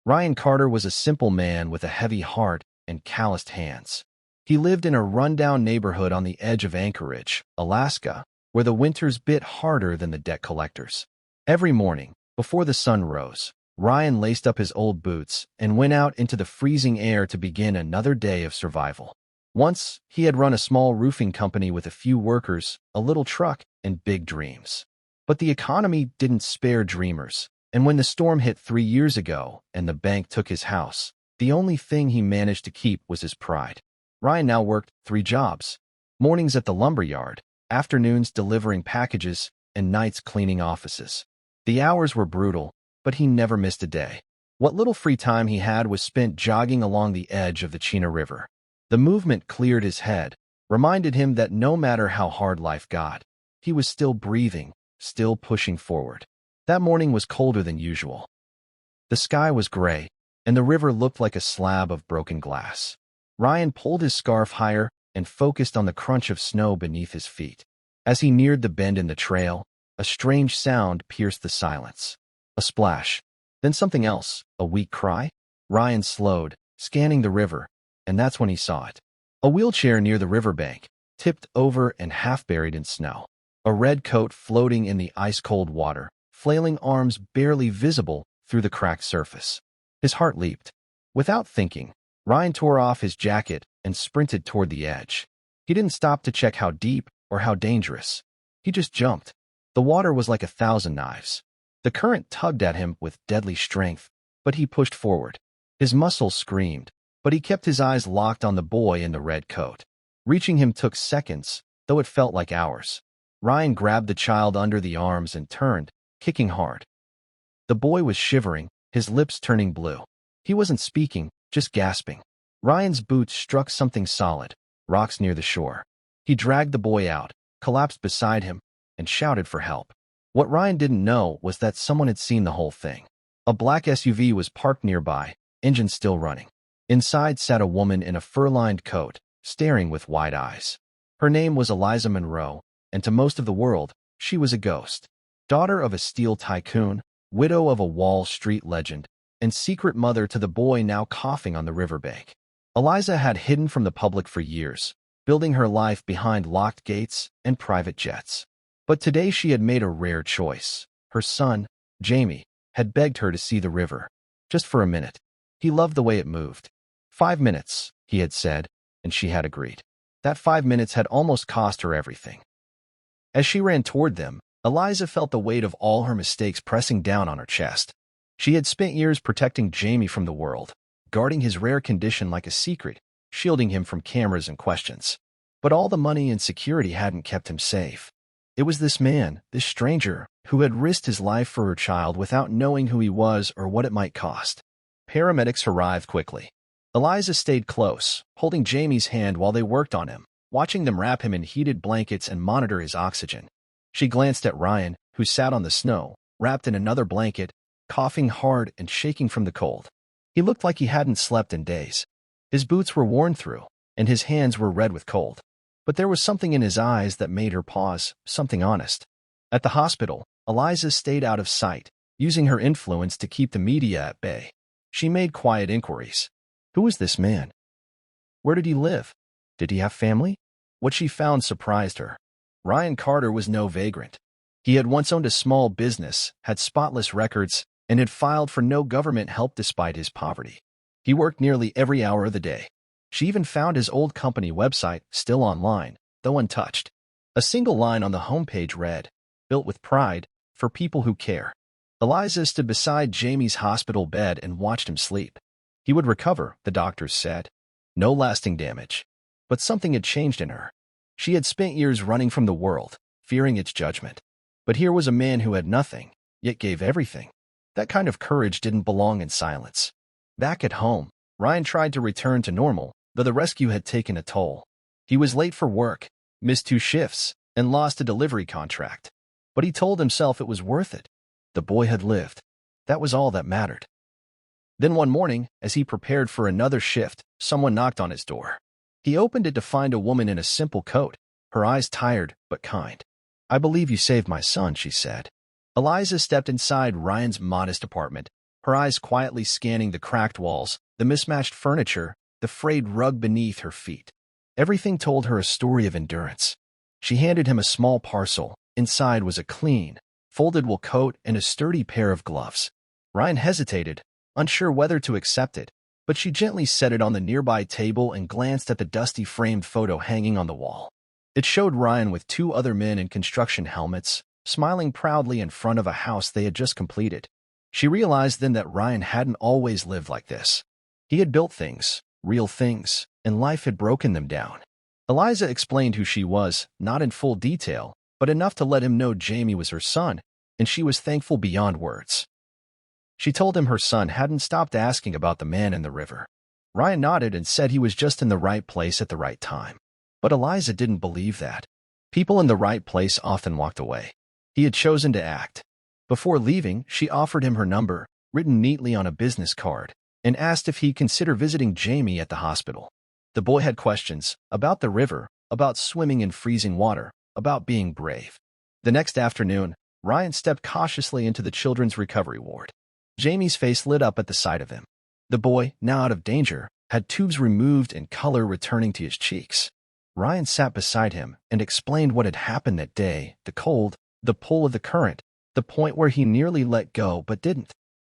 Ryan Carter was a simple man with a heavy heart and calloused hands. He lived in a rundown neighborhood on the edge of Anchorage, Alaska, where the winters bit harder than the debt collectors. Every morning, before the sun rose, Ryan laced up his old boots and went out into the freezing air to begin another day of survival. Once, he had run a small roofing company with a few workers, a little truck, and big dreams. But the economy didn't spare dreamers, and when the storm hit 3 years ago and the bank took his house, the only thing he managed to keep was his pride. Ryan now worked 3 jobs: mornings at the lumberyard, afternoons delivering packages, and nights cleaning offices. The hours were brutal, but he never missed a day. What little free time he had was spent jogging along the edge of the Chena River. The movement cleared his head, reminded him that no matter how hard life got, he was still breathing, still pushing forward. That morning was colder than usual. The sky was gray, and the river looked like a slab of broken glass. Ryan pulled his scarf higher and focused on the crunch of snow beneath his feet. As he neared the bend in the trail, a strange sound pierced the silence. A splash, then something else, a weak cry. Ryan slowed, scanning the river, and that's when he saw it. A wheelchair near the riverbank, tipped over and half buried in snow. A red coat floating in the ice-cold water, flailing arms barely visible through the cracked surface. His heart leaped. Without thinking, Ryan tore off his jacket and sprinted toward the edge. He didn't stop to check how deep or how dangerous. He just jumped. The water was like 1,000 knives. The current tugged at him with deadly strength, but he pushed forward. His muscles screamed, but he kept his eyes locked on the boy in the red coat. Reaching him took seconds, though it felt like hours. Ryan grabbed the child under the arms and turned, kicking hard. The boy was shivering, his lips turning blue. He wasn't speaking, just gasping. Ryan's boots struck something solid, rocks near the shore. He dragged the boy out, collapsed beside him, and shouted for help. What Ryan didn't know was that someone had seen the whole thing. A black SUV was parked nearby, engine still running. Inside sat a woman in a fur-lined coat, staring with wide eyes. Her name was Eliza Monroe, and to most of the world, she was a ghost. Daughter of a steel tycoon, widow of a Wall Street legend, and secret mother to the boy now coughing on the riverbank. Eliza had hidden from the public for years, building her life behind locked gates and private jets. But today she had made a rare choice. Her son, Jamie, had begged her to see the river. Just for a minute. He loved the way it moved. 5 minutes, he had said, and she had agreed. That 5 minutes had almost cost her everything. As she ran toward them, Eliza felt the weight of all her mistakes pressing down on her chest. She had spent years protecting Jamie from the world, guarding his rare condition like a secret, shielding him from cameras and questions. But all the money and security hadn't kept him safe. It was this man, this stranger, who had risked his life for her child without knowing who he was or what it might cost. Paramedics arrived quickly. Eliza stayed close, holding Jamie's hand while they worked on him, watching them wrap him in heated blankets and monitor his oxygen. She glanced at Ryan, who sat on the snow, wrapped in another blanket, coughing hard and shaking from the cold. He looked like he hadn't slept in days. His boots were worn through, and his hands were red with cold. But there was something in his eyes that made her pause, something honest. At the hospital, Eliza stayed out of sight, using her influence to keep the media at bay. She made quiet inquiries. Who was this man? Where did he live? Did he have family? What she found surprised her. Ryan Carter was no vagrant. He had once owned a small business, had spotless records, and had filed for no government help despite his poverty. He worked nearly every hour of the day. She even found his old company website, still online, though untouched. A single line on the homepage read, "Built with pride, for people who care." Eliza stood beside Jamie's hospital bed and watched him sleep. He would recover, the doctors said. No lasting damage. But something had changed in her. She had spent years running from the world, fearing its judgment. But here was a man who had nothing, yet gave everything. That kind of courage didn't belong in silence. Back at home, Ryan tried to return to normal, though the rescue had taken a toll. He was late for work, missed 2 shifts, and lost a delivery contract. But he told himself it was worth it. The boy had lived. That was all that mattered. Then one morning, as he prepared for another shift, someone knocked on his door. He opened it to find a woman in a simple coat, her eyes tired but kind. "I believe you saved my son," she said. Eliza stepped inside Ryan's modest apartment, her eyes quietly scanning the cracked walls, the mismatched furniture, the frayed rug beneath her feet. Everything told her a story of endurance. She handed him a small parcel. Inside was a clean, folded wool coat and a sturdy pair of gloves. Ryan hesitated, unsure whether to accept it, but she gently set it on the nearby table and glanced at the dusty framed photo hanging on the wall. It showed Ryan with two other men in construction helmets, smiling proudly in front of a house they had just completed. She realized then that Ryan hadn't always lived like this. He had built things, real things, and life had broken them down. Eliza explained who she was, not in full detail, but enough to let him know Jamie was her son, and she was thankful beyond words. She told him her son hadn't stopped asking about the man in the river. Ryan nodded and said he was just in the right place at the right time. But Eliza didn't believe that. People in the right place often walked away. He had chosen to act. Before leaving, she offered him her number, written neatly on a business card, and asked if he'd consider visiting Jamie at the hospital. The boy had questions about the river, about swimming in freezing water, about being brave. The next afternoon, Ryan stepped cautiously into the children's recovery ward. Jamie's face lit up at the sight of him. The boy, now out of danger, had tubes removed and color returning to his cheeks. Ryan sat beside him and explained what had happened that day, the cold, the pull of the current, the point where he nearly let go but didn't.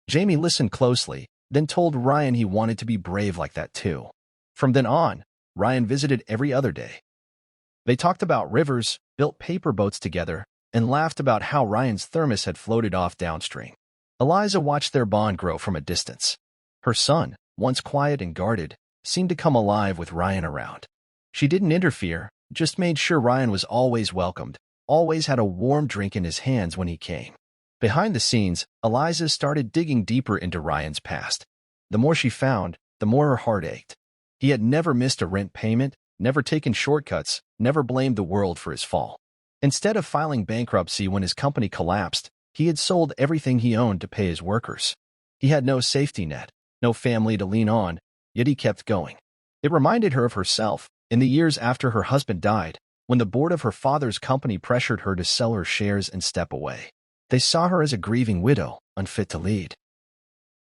Jamie listened closely, then told Ryan he wanted to be brave like that too. From then on, Ryan visited every other day. They talked about rivers, built paper boats together, and laughed about how Ryan's thermos had floated off downstream. Eliza watched their bond grow from a distance. Her son, once quiet and guarded, seemed to come alive with Ryan around. She didn't interfere, just made sure Ryan was always welcomed, always had a warm drink in his hands when he came. Behind the scenes, Eliza started digging deeper into Ryan's past. The more she found, the more her heart ached. He had never missed a rent payment, never taken shortcuts, never blamed the world for his fall. Instead of filing bankruptcy when his company collapsed, he had sold everything he owned to pay his workers. He had no safety net, no family to lean on, yet he kept going. It reminded her of herself, in the years after her husband died, when the board of her father's company pressured her to sell her shares and step away. They saw her as a grieving widow, unfit to lead.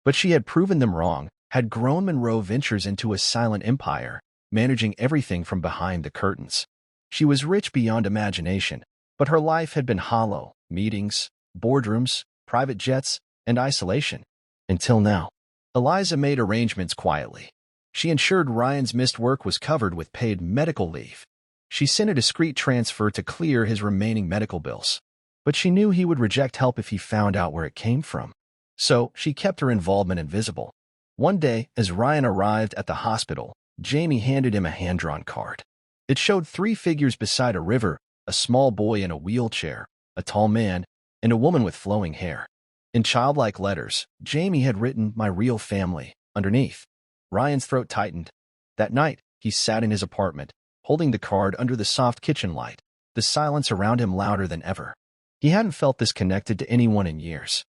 But she had proven them wrong, had grown Monroe Ventures into a silent empire, managing everything from behind the curtains. She was rich beyond imagination, but her life had been hollow, meetings, boardrooms, private jets, and isolation. Until now. Eliza made arrangements quietly. She ensured Ryan's missed work was covered with paid medical leave. She sent a discreet transfer to clear his remaining medical bills. But she knew he would reject help if he found out where it came from. So she kept her involvement invisible. One day, as Ryan arrived at the hospital, Jamie handed him a hand-drawn card. It showed three figures beside a river, a small boy in a wheelchair, a tall man, and a woman with flowing hair. In childlike letters, Jamie had written, "My real family," underneath. Ryan's throat tightened. That night, he sat in his apartment, holding the card under the soft kitchen light, the silence around him louder than ever. He hadn't felt this connected to anyone in years.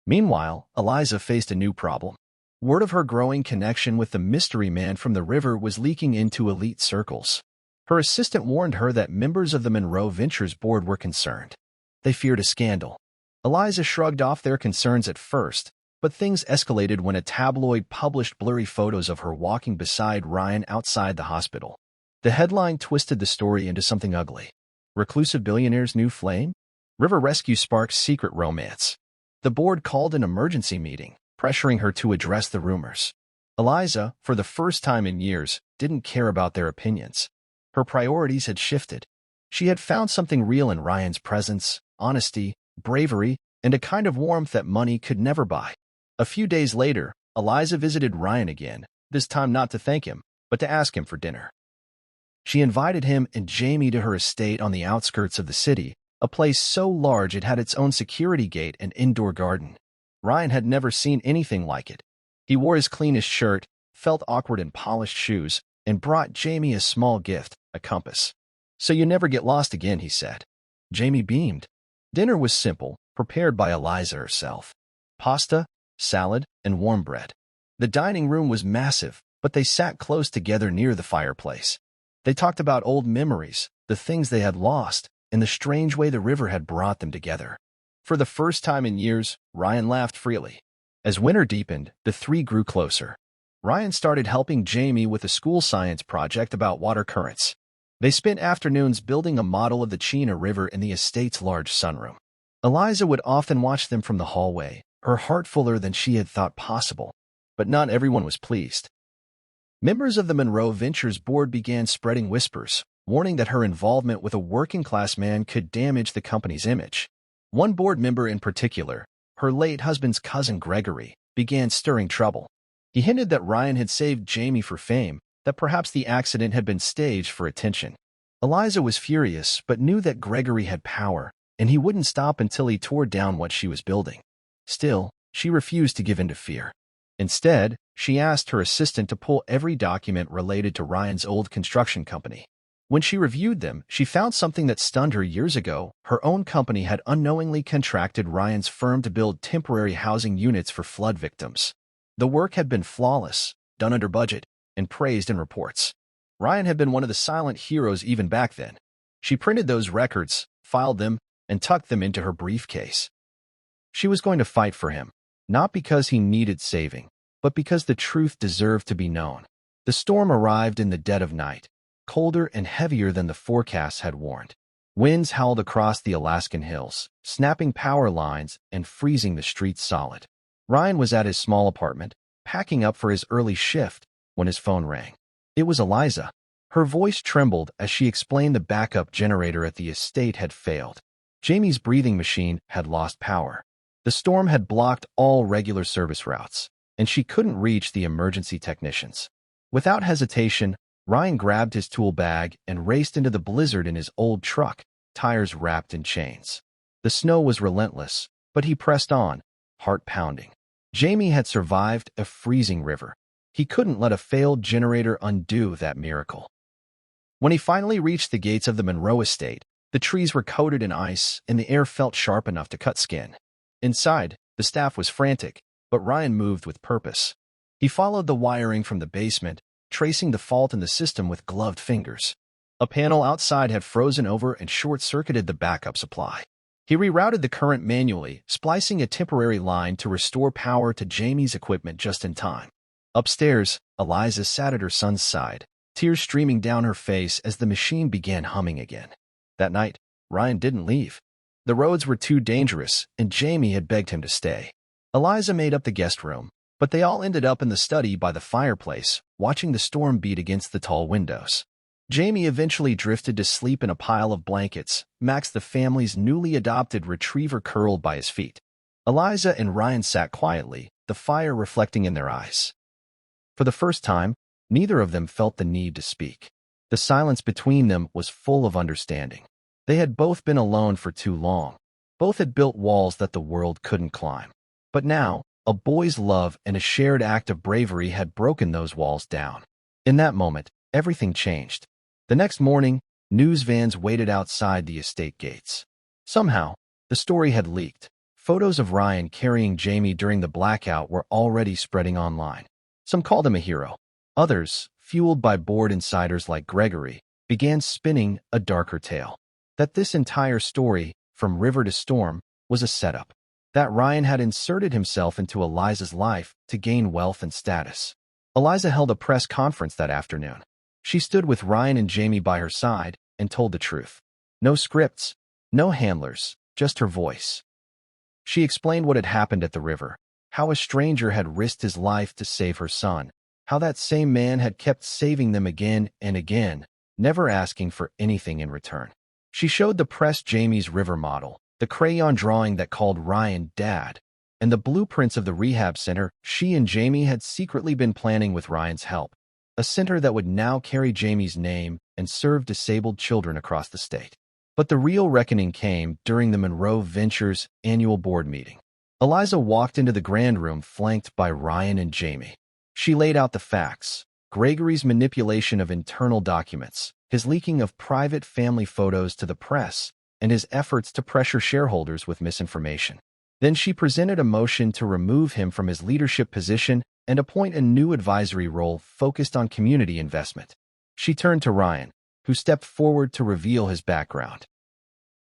Meanwhile, Eliza faced a new problem. Word of her growing connection with the mystery man from the river was leaking into elite circles. Her assistant warned her that members of the Monroe Ventures board were concerned. They feared a scandal. Eliza shrugged off their concerns at first, but things escalated when a tabloid published blurry photos of her walking beside Ryan outside the hospital. The headline twisted the story into something ugly. Reclusive billionaire's new flame? River rescue sparks secret romance. The board called an emergency meeting, pressuring her to address the rumors. Eliza, for the first time in years, didn't care about their opinions. Her priorities had shifted. She had found something real in Ryan's presence, honesty, bravery, and a kind of warmth that money could never buy. A few days later, Eliza visited Ryan again, this time not to thank him, but to ask him for dinner. She invited him and Jamie to her estate on the outskirts of the city, a place so large it had its own security gate and indoor garden. Ryan had never seen anything like it. He wore his cleanest shirt, felt awkward in polished shoes, and brought Jamie a small gift, a compass. "So you never get lost again," he said. Jamie beamed. Dinner was simple, prepared by Eliza herself. Pasta, salad, and warm bread. The dining room was massive, but they sat close together near the fireplace. They talked about old memories, the things they had lost, and the strange way the river had brought them together. For the first time in years, Ryan laughed freely. As winter deepened, the three grew closer. Ryan started helping Jamie with a school science project about water currents. They spent afternoons building a model of the Chena River in the estate's large sunroom. Eliza would often watch them from the hallway, her heart fuller than she had thought possible. But not everyone was pleased. Members of the Monroe Ventures board began spreading whispers, warning that her involvement with a working-class man could damage the company's image. One board member in particular, her late husband's cousin Gregory, began stirring trouble. He hinted that Ryan had saved Jamie for fame, that perhaps the accident had been staged for attention. Eliza was furious, but knew that Gregory had power, and he wouldn't stop until he tore down what she was building. Still, she refused to give in to fear. Instead, she asked her assistant to pull every document related to Ryan's old construction company. When she reviewed them, she found something that stunned her years ago. Her own company had unknowingly contracted Ryan's firm to build temporary housing units for flood victims. The work had been flawless, done under budget, and praised in reports. Ryan had been one of the silent heroes even back then. She printed those records, filed them, and tucked them into her briefcase. She was going to fight for him, not because he needed saving, but because the truth deserved to be known. The storm arrived in the dead of night, colder and heavier than the forecasts had warned. Winds howled across the Alaskan hills, snapping power lines and freezing the streets solid. Ryan was at his small apartment, packing up for his early shift, when his phone rang. It was Eliza. Her voice trembled as she explained the backup generator at the estate had failed. Jamie's breathing machine had lost power. The storm had blocked all regular service routes, and she couldn't reach the emergency technicians. Without hesitation, Ryan grabbed his tool bag and raced into the blizzard in his old truck, tires wrapped in chains. The snow was relentless, but he pressed on, heart pounding. Jamie had survived a freezing river. He couldn't let a failed generator undo that miracle. When he finally reached the gates of the Monroe estate, the trees were coated in ice and the air felt sharp enough to cut skin. Inside, the staff was frantic, but Ryan moved with purpose. He followed the wiring from the basement, tracing the fault in the system with gloved fingers. A panel outside had frozen over and short-circuited the backup supply. He rerouted the current manually, splicing a temporary line to restore power to Jamie's equipment just in time. Upstairs, Eliza sat at her son's side, tears streaming down her face as the machine began humming again. That night, Ryan didn't leave. The roads were too dangerous, and Jamie had begged him to stay. Eliza made up the guest room, but they all ended up in the study by the fireplace, watching the storm beat against the tall windows. Jamie eventually drifted to sleep in a pile of blankets, Max the family's newly adopted retriever curled by his feet. Eliza and Ryan sat quietly, the fire reflecting in their eyes. For the first time, neither of them felt the need to speak. The silence between them was full of understanding. They had both been alone for too long. Both had built walls that the world couldn't climb. But now, a boy's love and a shared act of bravery had broken those walls down. In that moment, everything changed. The next morning, news vans waited outside the estate gates. Somehow, the story had leaked. Photos of Ryan carrying Jamie during the blackout were already spreading online. Some called him a hero. Others, fueled by bored insiders like Gregory, began spinning a darker tale. That this entire story, from river to storm, was a setup. That Ryan had inserted himself into Eliza's life to gain wealth and status. Eliza held a press conference that afternoon. She stood with Ryan and Jamie by her side and told the truth. No scripts, no handlers, just her voice. She explained what had happened at the river, how a stranger had risked his life to save her son, how that same man had kept saving them again and again, never asking for anything in return. She showed the press Jamie's river model, the crayon drawing that called Ryan Dad, and the blueprints of the rehab center she and Jamie had secretly been planning with Ryan's help. A center that would now carry Jamie's name and serve disabled children across the state. But the real reckoning came during the Monroe Ventures annual board meeting. Eliza walked into the grand room flanked by Ryan and Jamie. She laid out the facts: Gregory's manipulation of internal documents, his leaking of private family photos to the press, and his efforts to pressure shareholders with misinformation. Then she presented a motion to remove him from his leadership position and appoint a new advisory role focused on community investment. She turned to Ryan, who stepped forward to reveal his background.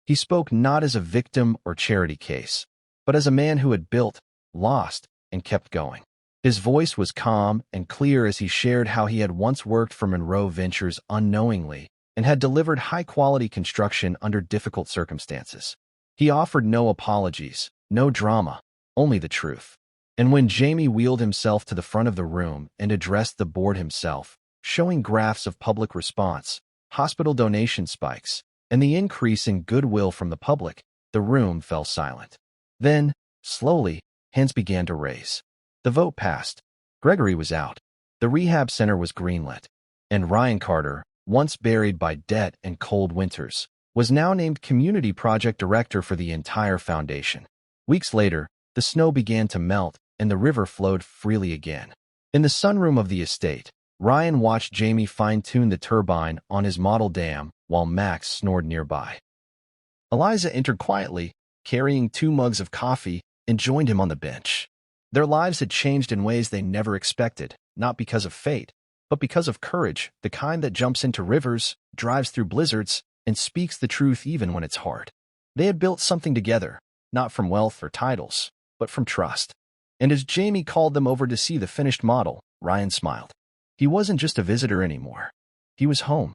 He spoke not as a victim or charity case, but as a man who had built, lost, and kept going. His voice was calm and clear as he shared how he had once worked for Monroe Ventures unknowingly and had delivered high-quality construction under difficult circumstances. He offered no apologies, no drama, only the truth. And when Jamie wheeled himself to the front of the room and addressed the board himself, showing graphs of public response, hospital donation spikes, and the increase in goodwill from the public, the room fell silent. Then, slowly, hands began to raise. The vote passed. Gregory was out. The rehab center was greenlit. And Ryan Carter, once buried by debt and cold winters, was now named Community Project Director for the entire foundation. Weeks later, the snow began to melt and the river flowed freely again. In the sunroom of the estate, Ryan watched Jamie fine-tune the turbine on his model dam while Max snored nearby. Eliza entered quietly, carrying 2 mugs of coffee, and joined him on the bench. Their lives had changed in ways they never expected, not because of fate, but because of courage, the kind that jumps into rivers, drives through blizzards, and speaks the truth even when it's hard. They had built something together, not from wealth or titles, but from trust. And as Jamie called them over to see the finished model, Ryan smiled. He wasn't just a visitor anymore. He was home.